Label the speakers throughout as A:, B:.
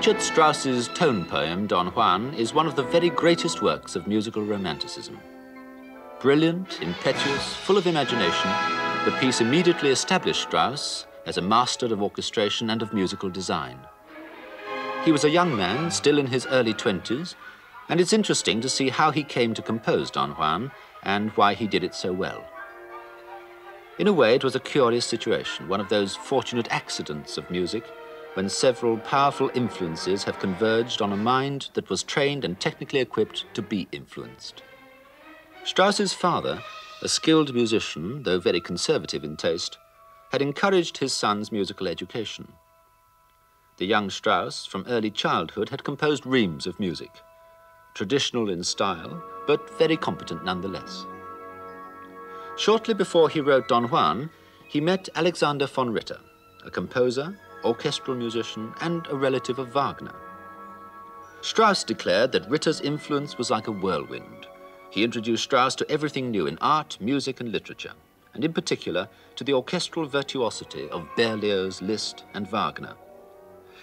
A: Richard Strauss's tone poem, Don Juan, is one of the very greatest works of musical romanticism. Brilliant, impetuous, full of imagination, the piece immediately established Strauss as a master of orchestration and of musical design. He was a young man, still in his early 20s, and it's interesting to see how he came to compose Don Juan and why he did it so well. In a way, it was a curious situation, one of those fortunate accidents of music when several powerful influences have converged on a mind that was trained and technically equipped to be influenced. Strauss's father, a skilled musician, though very conservative in taste, had encouraged his son's musical education. The young Strauss, from early childhood, had composed reams of music, traditional in style, but very competent nonetheless. Shortly before he wrote Don Juan, he met Alexander von Ritter, a composer, orchestral musician, and a relative of Wagner. Strauss declared that Ritter's influence was like a whirlwind. He introduced Strauss to everything new in art, music, and literature, and in particular to the orchestral virtuosity of Berlioz, Liszt, and Wagner,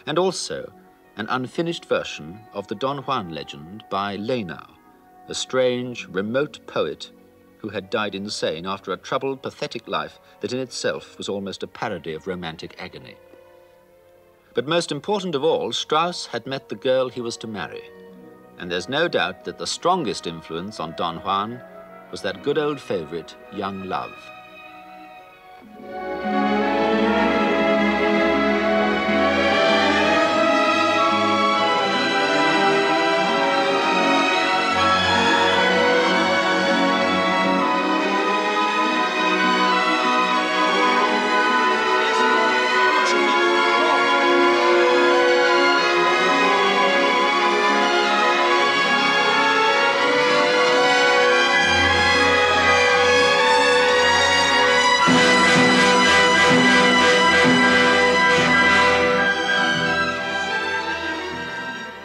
A: and also an unfinished version of the Don Juan legend by Lenau, a strange, remote poet who had died insane after a troubled, pathetic life that in itself was almost a parody of romantic agony. But most important of all, Strauss had met the girl he was to marry, and there's no doubt that the strongest influence on Don Juan was that good old favorite, Young Love.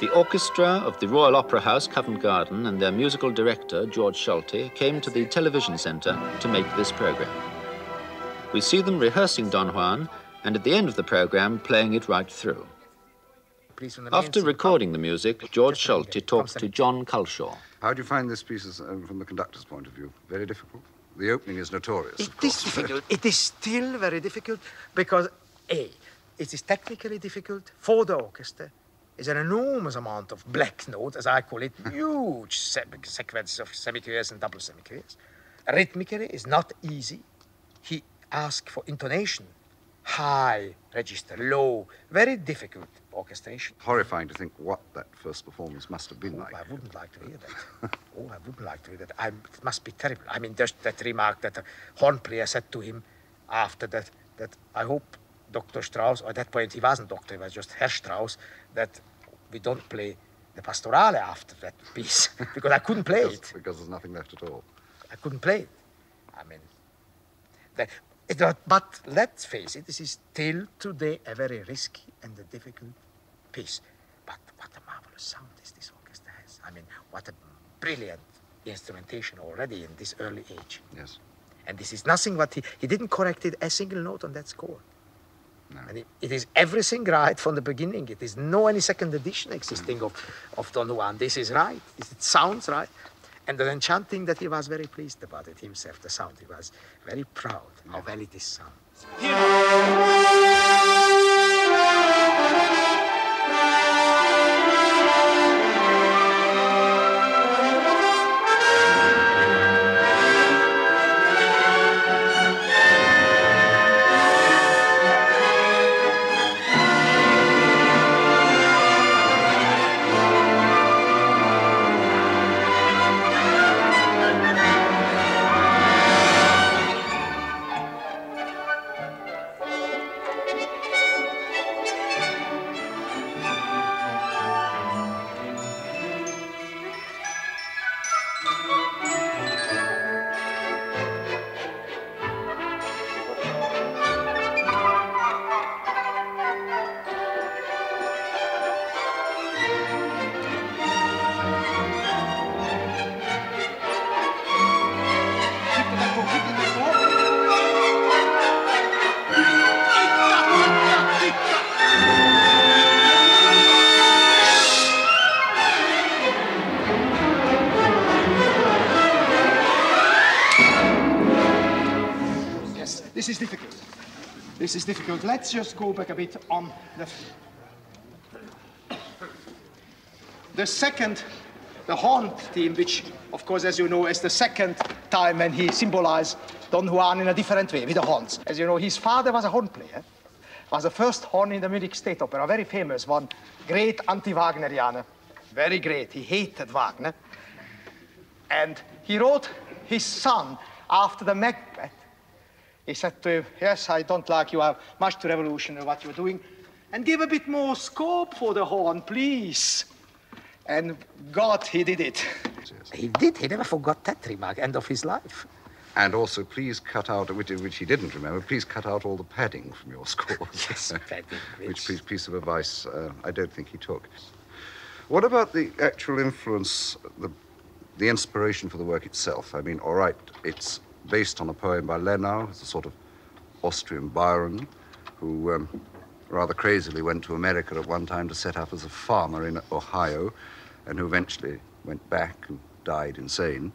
A: The orchestra of the Royal Opera House, Covent Garden, and their musical director, Georg Solti, came to the television centre to make this programme. We see them rehearsing Don Juan, and at the end of the programme, playing it right through. After recording the music, Georg Solti talked to John Culshaw.
B: How do you find this piece from the conductor's point of view? Very difficult? The opening is notorious, of course.
C: It is difficult. It is still very difficult because, A, it is technically difficult for the orchestra. It's an enormous amount of black note, as I call it, huge sequences of semiquaves and double semiquaves. Rhythmically, it's not easy. He asked for intonation, high register, low, very difficult orchestration.
B: Horrifying to think what that first performance must have been like.
C: I wouldn't like to hear that. I wouldn't like to hear that. It must be terrible. I mean, just that remark that the horn player said to him after that I hope Dr. Strauss, or at that point he wasn't doctor, he was just Herr Strauss, that we don't play the pastorale after that piece, because I couldn't play it.
B: Because there's nothing left at all.
C: I couldn't play it. I mean, but let's face it, this is still today a very risky and a difficult piece. But what a marvelous sound this orchestra has. I mean, what a brilliant instrumentation already in this early age.
B: Yes.
C: And this is nothing what he didn't correct it a single note on that score.
B: No.
C: And it is everything right from the beginning. It is no any second edition existing of Don Juan. This is right. It sounds right. And the enchanting that he was very pleased about it himself, the sound. He was very proud how well it is sounds. this is difficult. This is difficult. Let's just go back a bit on the second, the horn theme, which, of course, as you know, is the second time when he symbolized Don Juan in a different way, with the horns. As you know, his father was a horn player, was the first horn in the Munich State Opera, a very famous one, great anti-Wagnerianer, very great. He hated Wagner. And he wrote his son after the Macbeth. He said to him, yes, I don't like you have much to revolutionary what you're doing, and give a bit more scope for the horn, please. And God, he did it.
D: He did. He never forgot that remark, end of his life.
B: And also, please cut out, which he didn't remember, please cut out all the padding from your scores.
D: Yes, padding.
B: Which piece of advice I don't think he took. What about the actual influence, the inspiration for the work itself? I mean, all right, it's based on a poem by Lenau, it's a sort of Austrian Byron, who rather crazily went to America at one time to set up as a farmer in Ohio, and who eventually went back and died insane.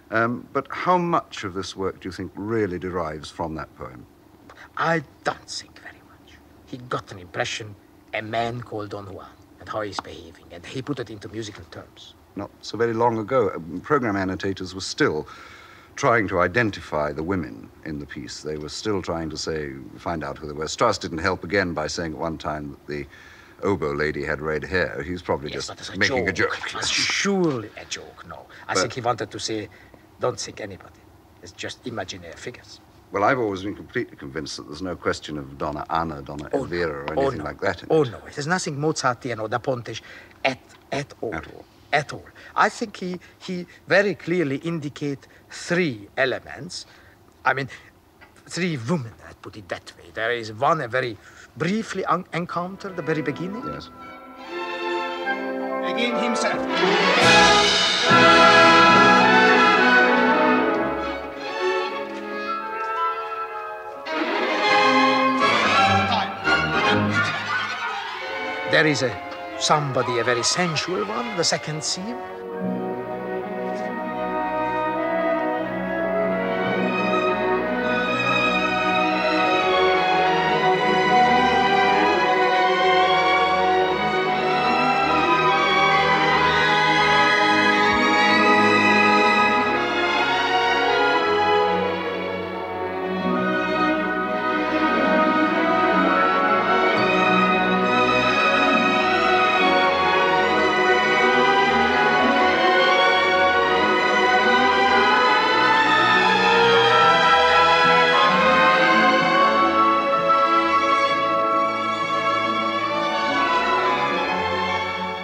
B: But how much of this work do you think really derives from that poem?
D: I don't think very much. He got an impression, a man called Don Juan, and how he's behaving, and he put it into musical terms.
B: Not so very long ago, program annotators were still trying to identify the women in the piece. They were still trying to find out who they were. Strauss didn't help again by saying at one time that the oboe lady had red hair. He was probably just making a joke.
D: It was surely a joke, no. I think he wanted to say, don't think anybody. It's just imaginary figures.
B: Well, I've always been completely convinced that there's no question of Donna Anna, Donna Elvira, or anything like that in it.
D: Oh, no. It has nothing Mozartian or Da Pontish at all.
B: At all.
D: At all. I think he very clearly indicate three elements. I mean, three women, I'd put it that way. There is one, a very briefly encounter at the very beginning.
B: Yes.
C: Again, himself.
D: There is somebody, a very sensual one, the second scene.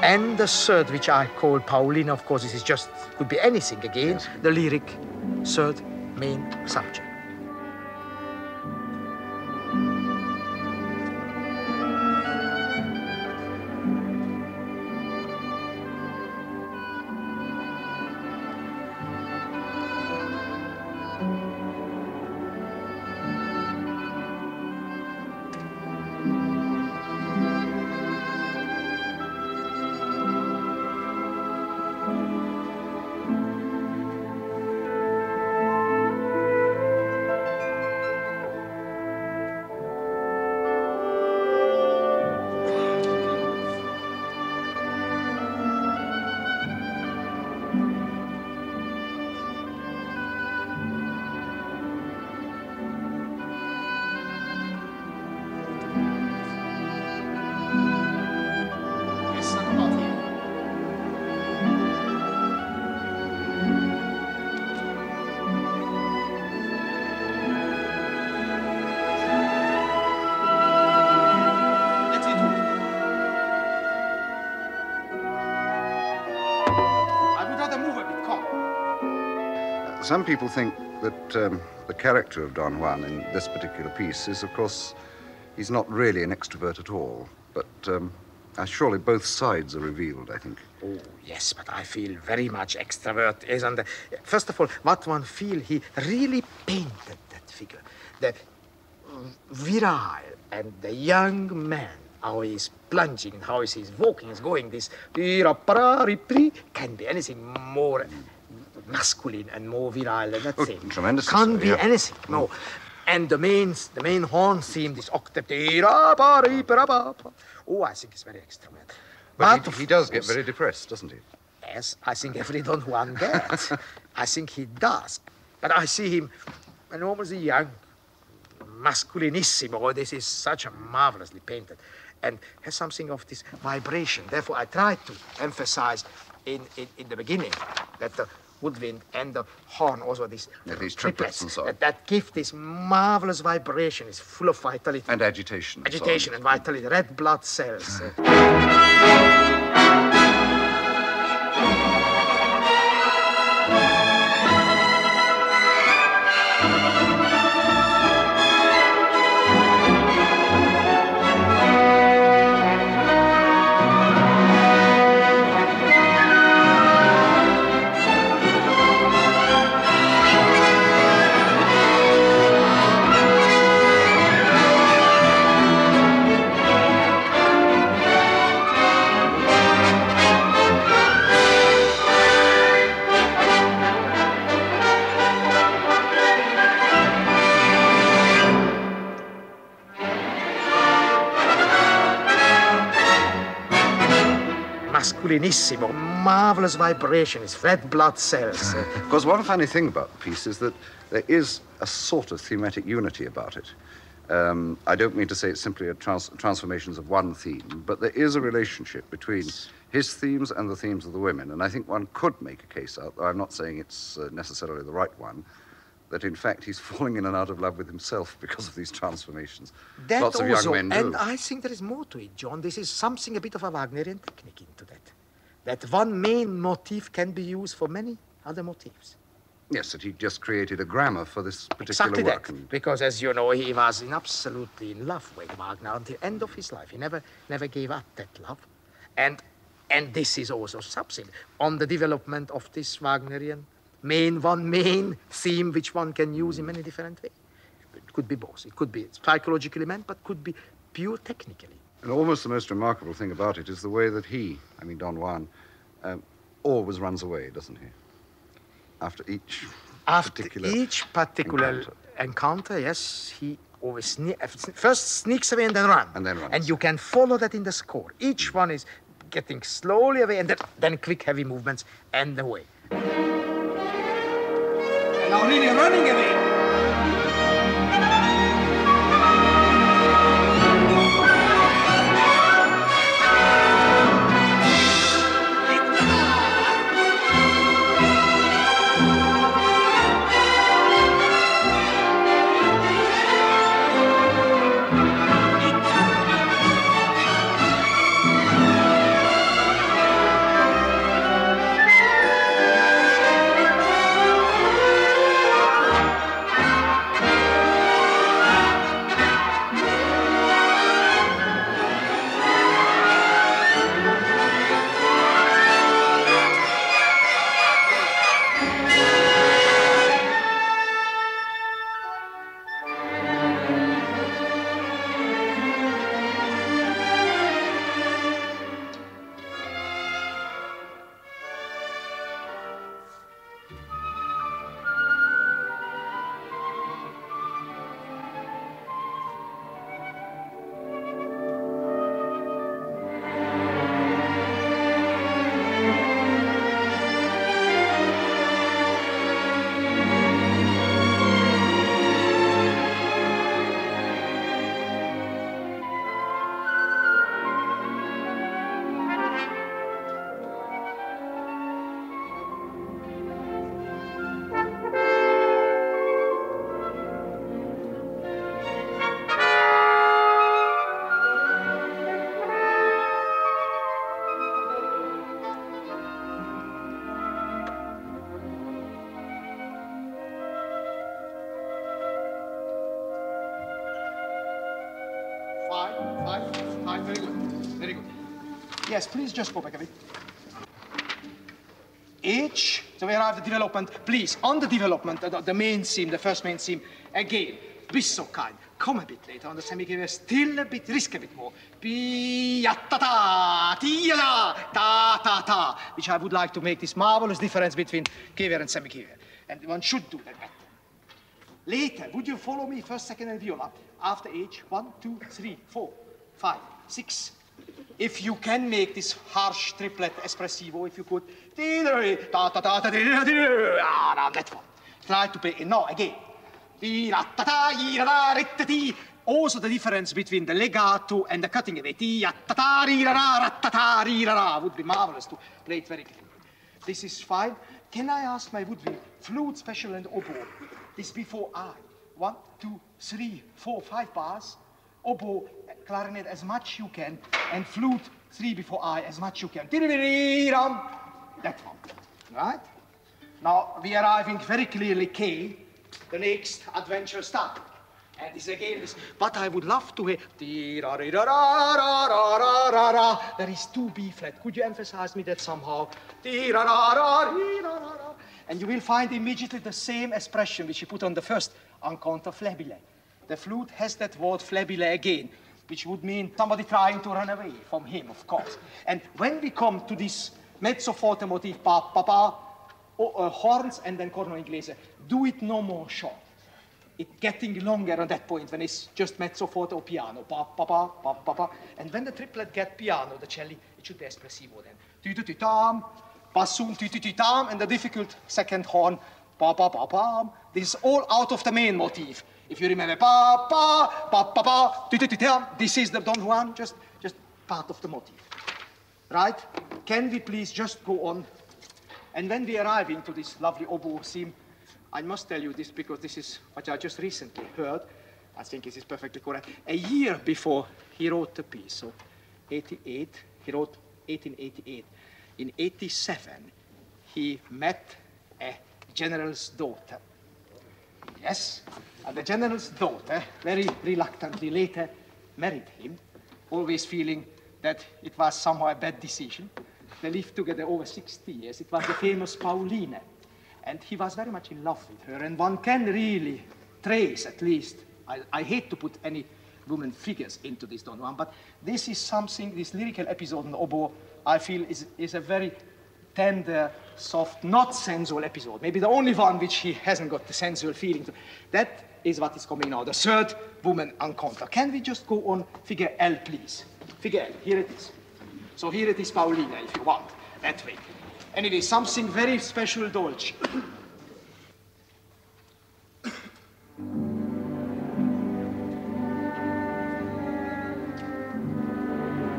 D: And the third, which I call Paulina, of course, this is just, could be anything again, yes. The lyric third main subject.
B: Some people think that the character of Don Juan in this particular piece is, of course, he's not really an extrovert at all. But surely both sides are revealed, I think.
D: Oh, yes, but I feel very much extrovert. And first of all, what one feel, he really painted that figure. The virile and the young man, how he's plunging, how he's walking, he's going, this can be anything more masculine and more virile than that thing.
B: Tremendous.
D: Can't be anything, no.
C: And the main horn theme, this octave. Oh, I think it's very extravagant.
B: But he does get very depressed, doesn't he?
C: Yes, I think every Don Juan gets. I think he does. But I see him enormously young, masculinissimo. This is such a marvelously painted, and has something of this vibration. Therefore, I tried to emphasize in the beginning that the woodwind and the horn, also these
B: triplets and so on,
C: that give this marvelous vibration. It's full of vitality
B: and agitation.
C: Agitation and vitality, red blood cells. Masculinissimo, marvelous vibration, it's red blood cells.
B: Because one funny thing about the piece is that there is a sort of thematic unity about it. I don't mean to say it's simply transformations of one theme, but there is a relationship between his themes and the themes of the women. And I think one could make a case out, though I'm not saying it's necessarily the right one, that in fact he's falling in and out of love with himself because of these transformations.
C: That
B: Lots of
C: also,
B: young men do.
C: and I think there is more to it, John. This is something, a bit of a Wagnerian technique into that. That one main motif can be used for many other motifs.
B: Yes, that he just created a grammar for this particular
C: Exactly
B: work.
C: That. Because, as you know, he was absolutely in love with Wagner until the end of his life. He never gave up that love. And this is also something on the development of this Wagnerian one main theme which one can use in many different ways. It could be both. It could be psychologically meant, but could be pure technically.
B: And almost the most remarkable thing about it is the way that Don Juan, always runs away, doesn't he? After each particular
C: encounter, yes, he always first sneaks away and then runs.
B: And then runs.
C: And you can follow that in the score. Each one is getting slowly away and then quick, heavy movements and away. And now really running away. Fine, very good. Yes, please just go back a bit. So where are the development? Please, on the development, the main theme, the first main theme, again, be so kind. Come a bit later on the semi-kever, still a bit, risk a bit more. Pi-ya-ta-ta, ti-ya-da, ta-ta-ta, which I would like to make this marvelous difference between kever and semi-kever. And one should do that better.
D: Later, would you follow me first, second, and viola? After each, 1, 2, 3, 4, 5, 6. If you can make this harsh triplet espressivo, if you could. That one. Try to play it now again. Also the difference between the legato and the cutting away. Would be marvelous to play it very clearly. This is fine. Can I ask my woodwind, flute, special, and oboe? This before I. 1, 2, 3, 4, 5 bars. Oboe, clarinet as much you can, and flute 3 before I as much you can. That one, right? Now we are arriving very clearly K. The next adventure start. And this again is, but I would love to hear. There is 2 B flat. Could you emphasize me that somehow? And you will find immediately the same expression which you put on the first encounter flabile. The flute has that word flabile again, which would mean somebody trying to run away from him, of course. And when we come to this mezzo forte motif, pa, pa, pa, horns and then corno inglese, do it no more short. It's getting longer on that point when it's just mezzo forte or piano, pa, pa, pa, pa, pa, pa. And when the triplet get piano, the cello, it should be espressivo then. Ti-ti-ti-tam, bassoon, ti-ti-ti-tam, and the difficult second horn, pa, pa, pa, pa. This is all out of the main motif. If you remember, pa, pa, pa, pa, pa, ti-ti-ti-tam, this is the Don Juan, just part of the motif. Right? Can we please just go on? And when we arrive into this lovely oboe theme, I must tell you this because this is what I just recently heard. I think this is perfectly correct. A year before he wrote the piece, so 88, he wrote 1888. In 87, he met a general's daughter. Yes, and the general's daughter very reluctantly later married him, always feeling that it was somehow a bad decision. They lived together over 60 years. It was the famous Pauline. And he was very much in love with her. And one can really trace, at least, I hate to put any woman figures into this Don Juan, but this is something, this lyrical episode in the oboe, I feel is a very tender, soft, not sensual episode. Maybe the only one which he hasn't got the sensual feeling to. That is what is coming now, the third woman encounter. Can we just go on figure L, please? Figure L, here it is. So here it is Paulina, if you want, that way. Anyway, something very special, Dolce.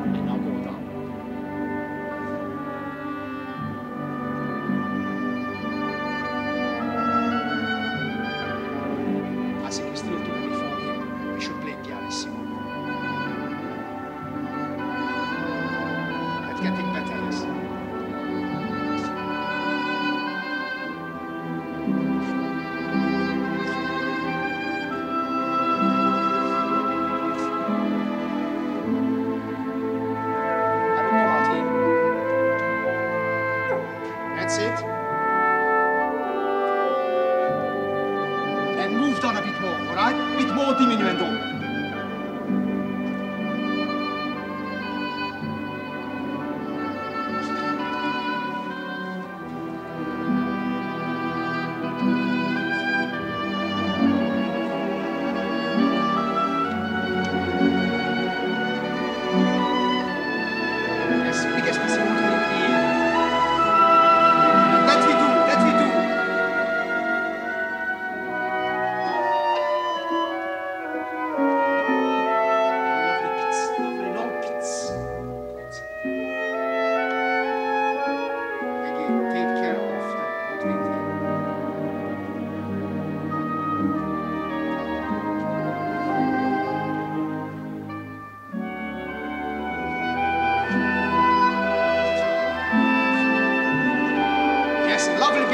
D: And now go down. I think we still do it before him. We should play pianissimo. That's getting better, yes.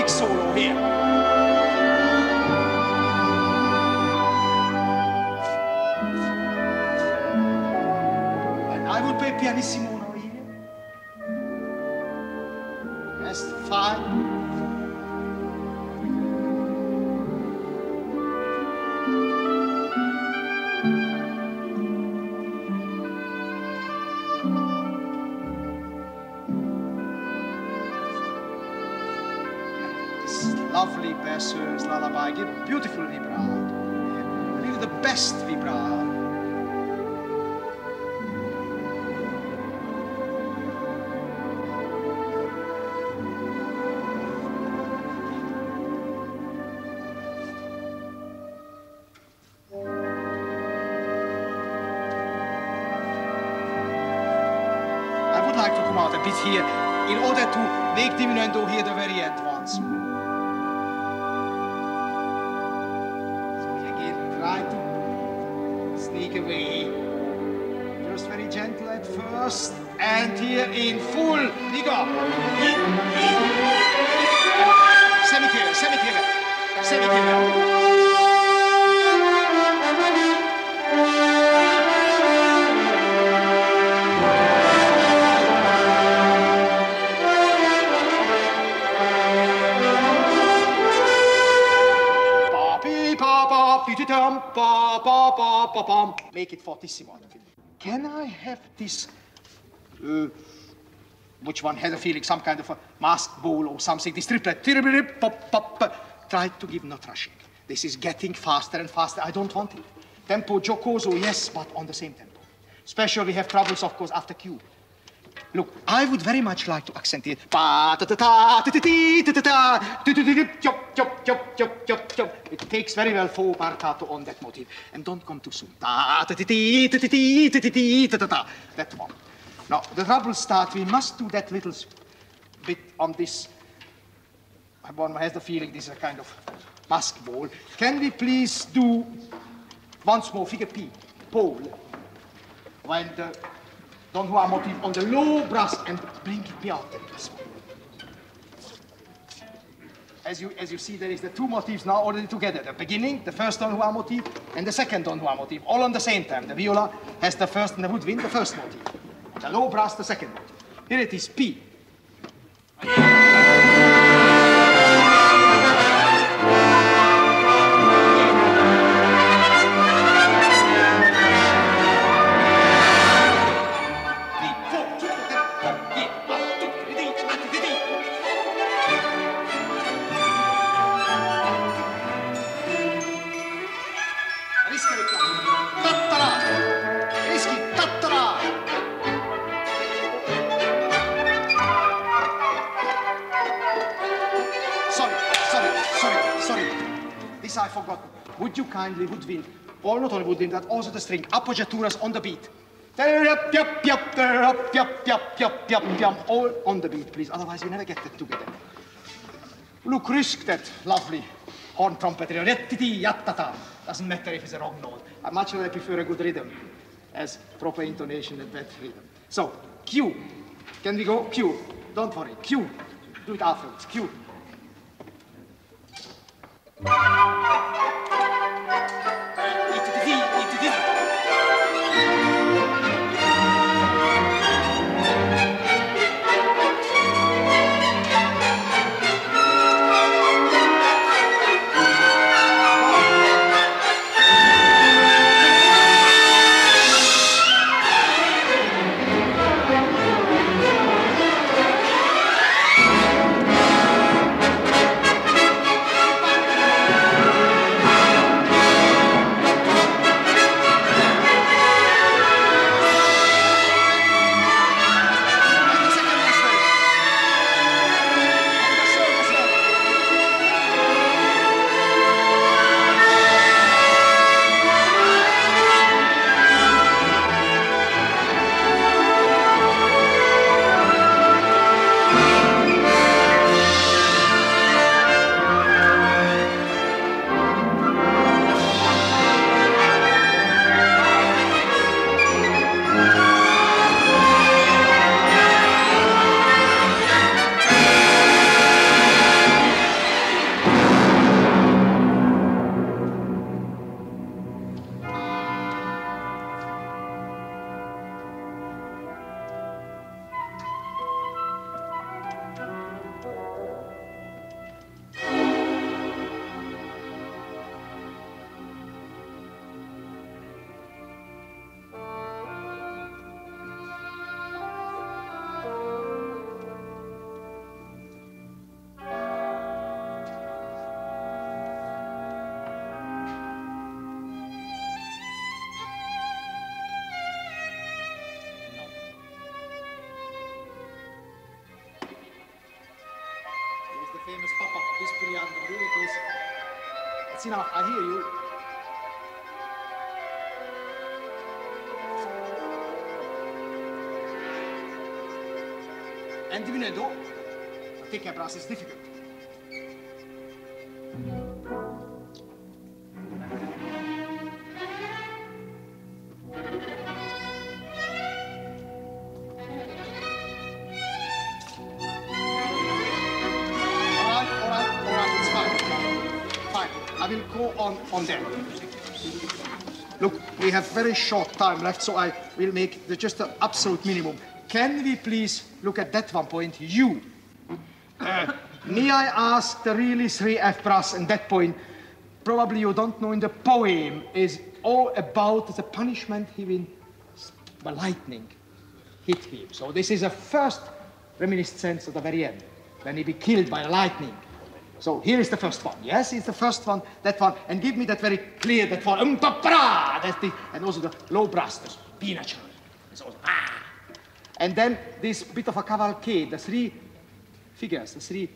D: Solo here. And I will play pianissimo now here. That's fine. Lovely basses, lullaby, give beautiful vibrato.
C: you the best vibrato. I would like to come out a bit here in order to make diminuendo here the very end once more. So we again try to sneak away. Just very gentle at first, and here in full. We go. Semi-killer, semi-killer, semi-killer. Make it fortissimo. Can I have this, which one has a feeling, some kind of a masked bowl or something, this triplet, try to give not rushing. This is getting faster and faster. I don't want it. Tempo giocoso, yes, but on the same tempo. Especially we have troubles, of course, after cue. Look, I would very much like to accentuate. It takes very well for marcato on that motive. And don't come too soon. That one. Now, the trouble starts. We must do that little bit on this. One has the feeling this is a kind of mask ball. Can we please do once more figure P, pole, when the Don Juan motif on the low brass and bring it me out this one. As you see, there is the two motifs now already together. The beginning, the first Don Juan motif, and the second Don Juan motif, all on the same time. The viola has the first and the woodwind, the first motif. The low brass, the second motif. Here it is, P. I forgot. Would you kindly woodwind, or not only woodwind, but also the string, appoggiaturas on the beat. All on the beat, please. Otherwise, we never get that together. Look, risk that lovely horn trumpet. Doesn't matter if it's a wrong note. I much rather prefer a good rhythm as proper intonation and bad rhythm. So, Q. Can we go? Q. Don't worry. Q. Do it afterwards. Q. It's brilliant, really it is. It's enough, I hear you. And diminuendo, take a brass is difficult. I will go on there. Look, we have very short time left, so I will make just the absolute minimum. Can we please look at that one point? You. May I ask the really 3F brass and that point? Probably you don't know in the poem is all about the punishment he will, the lightning hit him. So this is a first reminiscence at the very end, when he be killed by lightning. So here is the first one. Yes, it's the first one, that one. And give me that very clear, that one. That's the, and also the low brass, the B natural. It's also, And then this bit of a cavalcade, the three figures, the three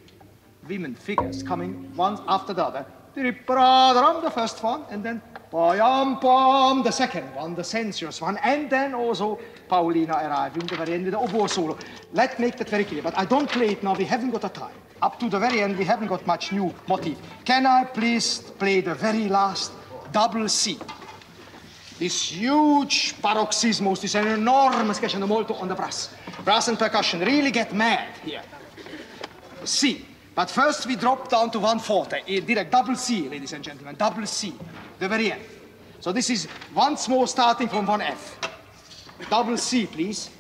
C: women figures coming one after the other. The first one, and then the second one, the sensuous one, and then also Paulina arriving the very end with the oboe solo. Let's make that very clear, but I don't play it now, we haven't got a time. Up to the very end, we haven't got much new motif. Can I please play the very last double C? This huge paroxysmos, this enormous crescendo molto on the brass. Brass and percussion really get mad here. C. But first we drop down to 1/4. Direct double C, ladies and gentlemen, double C, the very end. So this is once more starting from 1F. Double C, please.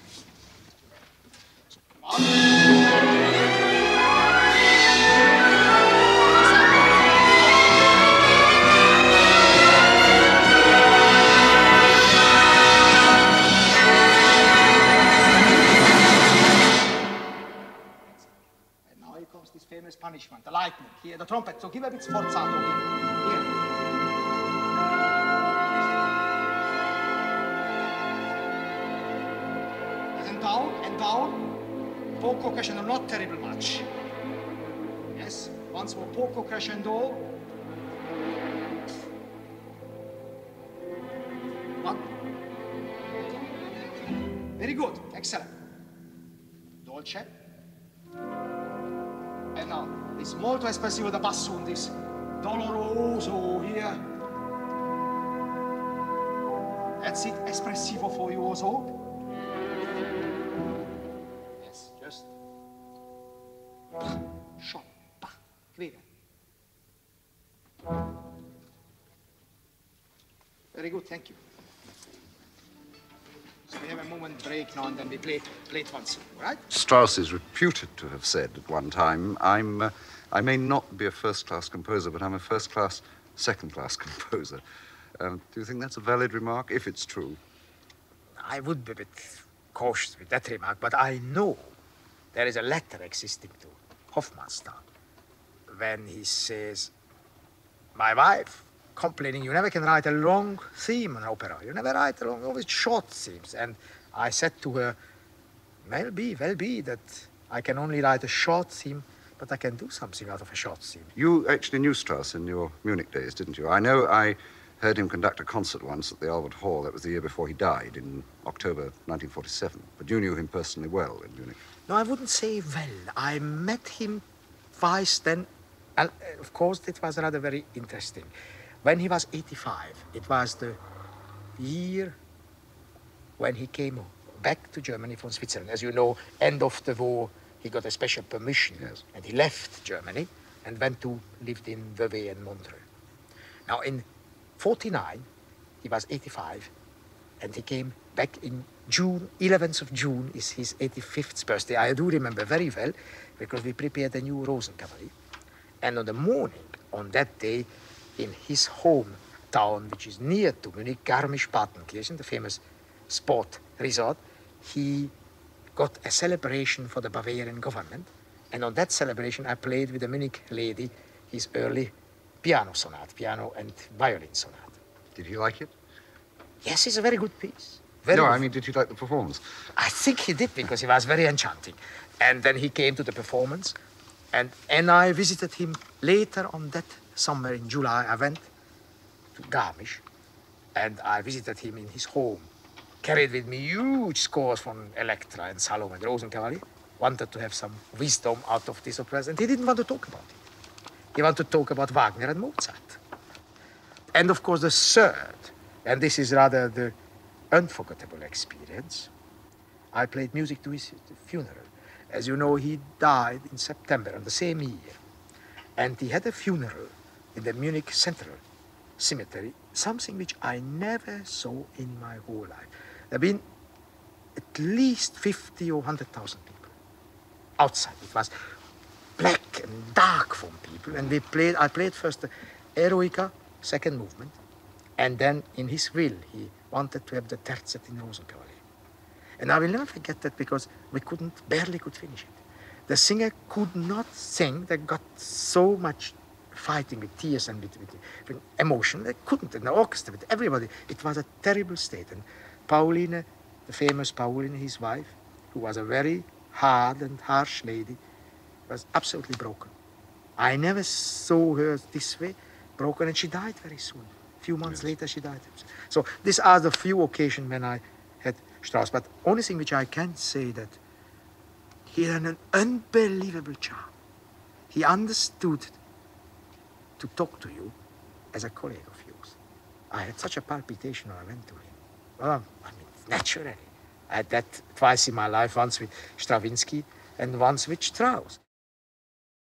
C: Famous punishment, the lightning, here, the trumpet, so give a bit sforzato here. And down, poco crescendo, not terrible much. Yes, once more, poco crescendo. One. Very good, excellent. Dolce. And now, this molto espressivo da bassoon, this doloroso here. That's it, espressivo for you also. Yes, just. Shot, quiver. Very good, thank you. So we have a moment break now and then we play it once, right?
B: Strauss is reputed to have said at one time, I may not be a first-class composer, but I'm a first-class, second-class composer. Do you think that's a valid remark, if it's true?
C: I would be a bit cautious with that remark, but I know there is a letter existing to Hofmeister when he says, my wife complaining, you never can write a long theme in opera. You never write always short themes. And I said to her, well be that I can only write a short theme, but I can do something out of a short theme.
B: You actually knew Strauss in your Munich days, didn't you? I know I heard him conduct a concert once at the Albert Hall. That was the year before he died, in October 1947. But you knew him personally well in Munich.
C: No, I wouldn't say well. I met him twice then. And of course, it was rather very interesting. When he was 85, it was the year when he came back to Germany from Switzerland. As you know, end of the war, he got a special permission.
B: Yes.
C: And he left Germany and went to live in Vevey and Montreux. Now, in 49, he was 85, and he came back in June, 11th of June is his 85th birthday. I do remember very well, because we prepared a new Rosenkavallerie. And on the morning, on that day, in his hometown, which is near to Munich, Garmisch-Partenkirchen, the famous sport resort, he got a celebration for the Bavarian government. And on that celebration, I played with a Munich lady his early piano sonata, piano and violin sonata.
B: Did he like it?
C: Yes, it's a very good piece.
B: I mean, did he like the performance?
C: I think he did, because he was very enchanting. And then he came to the performance, And I visited him later on that summer in July. I went to Garmisch, and I visited him in his home. Carried with me huge scores from Elektra and Salome and Rosencavalli. Wanted to have some wisdom out of this opera, and he didn't want to talk about it. He wanted to talk about Wagner and Mozart. And of course the third, and this is rather the unforgettable experience, I played music to his funeral. As you know, he died in September of the same year. And he had a funeral in the Munich Central Cemetery, something which I never saw in my whole life. There have been at least 50 or 100,000 people outside. It was black and dark from people. And I played first the Eroica, second movement. And then in his will, he wanted to have the tercet in Rosencavalli. And I will never forget that because we barely could finish it. The singer could not sing. They got so much fighting with tears and with emotion. They couldn't. In the orchestra, with everybody, it was a terrible state. And Pauline, the famous Pauline, his wife, who was a very hard and harsh lady, was absolutely broken. I never saw her this way, broken, and she died very soon. A few months later, she died. So these are the few occasions when I had Strauss. But only thing which I can say that he had an unbelievable charm. He understood to talk to you as a colleague of yours. I had such a palpitation when I went to him. Well, I mean, naturally. I had that twice in my life, once with Stravinsky and once with Strauss.